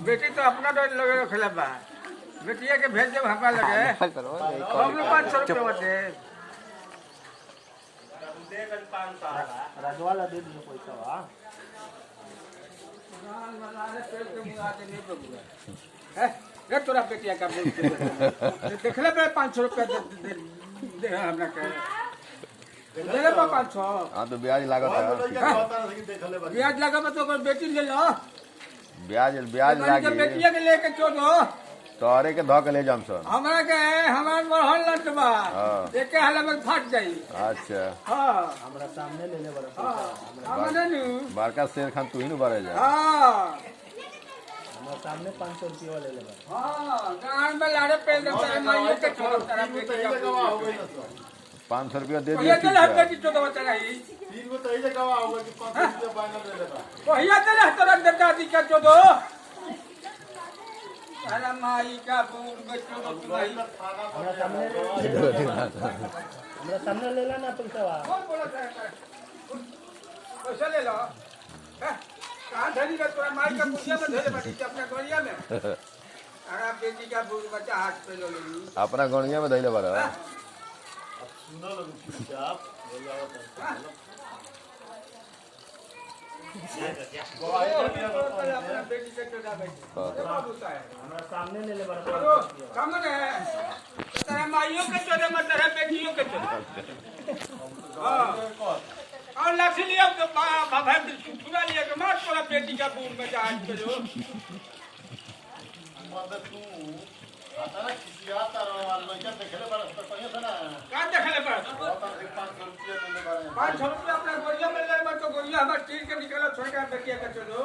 बेटी तो अपना लगे रखले बा, बेटिया के भेज देब हमरा लगे हम लोग 500 रुपया होते राजवाला दे दियो पैसा बा ये तोरा बेटिया का बोल देखले बे 500 रुपया दे हमरा के दे ले 500। हाँ तो ब्याज लागत है। ब्याज लगा तो बेटी ले लो, ब्याज ब्याज लागी बेटिया के लेके चलो तोरे के धो के ले जाम सर। हमरा के हमार मरहल लट बा एके हाल में फट जाई। अच्छा हां हमरा सामने ले ले बड़ा हमरा नु बड़का शेर खान तू ही नु बारे जा। हां हमरा सामने 500 रुपया ले ले बड़ा। हां गांव में लाड़े पे तेरे माइयो के छोड़ तेरा बेटी का हो गई 500 रुपया दे ये दिए चल हम बेटी चोद बचा रही 3 गो तो इजे गवा होगा कि 500 रुपया बाइनर ले लेबा कहिया चल तोरा बेटा दी का चोद अरे माई का बूढ़ बच्चों को तू नहीं हमरा सामने ले ला ना पैसा बा। कौन बोला था पैसा ले लो कहां धरी का तोरा माई का पुछिया में धरे बाटी अपना गोरिया में अरे बेटी का बूढ़ बच्चा हाथ पे लो लेनी अपना गणिया में धइले बारे। सुनो लोग आप ले जाओ अपना बेटी के चोदा बेटी हमरा सामने ले ले बड़ा। कमन है तेरा माइयों के चोदे में तेरा बेटियों के चोदे और लाठी लिया तो बाबा छुरा लिया के मार तोरा बेटी का बूढ़ में जहाज पे जो मदद तू आता ना किसी आता रहा लड़का देखले बड़ा तो कहियो था ना का देखले पर 500 रुपया ले ले बड़ा 500 रुपया अपना गोरिया में ले मत तो गोरिया हमार तीर के निकलो छोड़ के बेटिया के चलो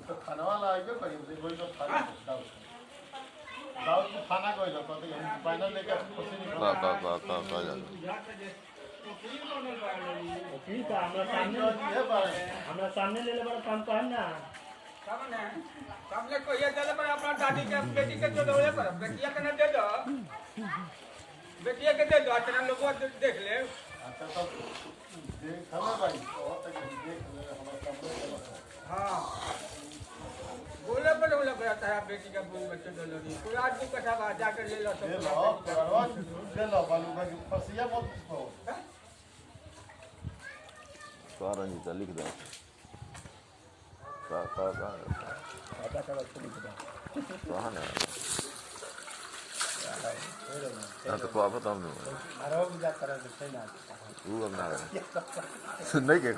तो खाना लाइबे करियो से कोई तो खाना दाऊ को खाना कोई तो कहते हम फाइनल लेके खुशी नहीं का जा ठीक है हमरा सामने ले ले बड़ा काम कहन ना। कमन है हमने को ये चले पर अपना दादी के बेटी के चोदे पर बेटिया के न दे दो बेटिया के दे दो तेरा लोगों देख ले अच्छा तो देख हमें भाई बहुत तक देख ले हमारा कमरे में हां बोले पर बोला तेरा बेटी का बूढ़ बच्चे दो लोगी कोई आज को कथा बा जाकर ले लो ले लो परवाज ले लो बालू का फसिया मत उसको सारा नहीं तो लिख दे का पता चला लिख दे कहां है तो को आप बताओ अरे वो जा कर दे ना वो अब ना नहीं के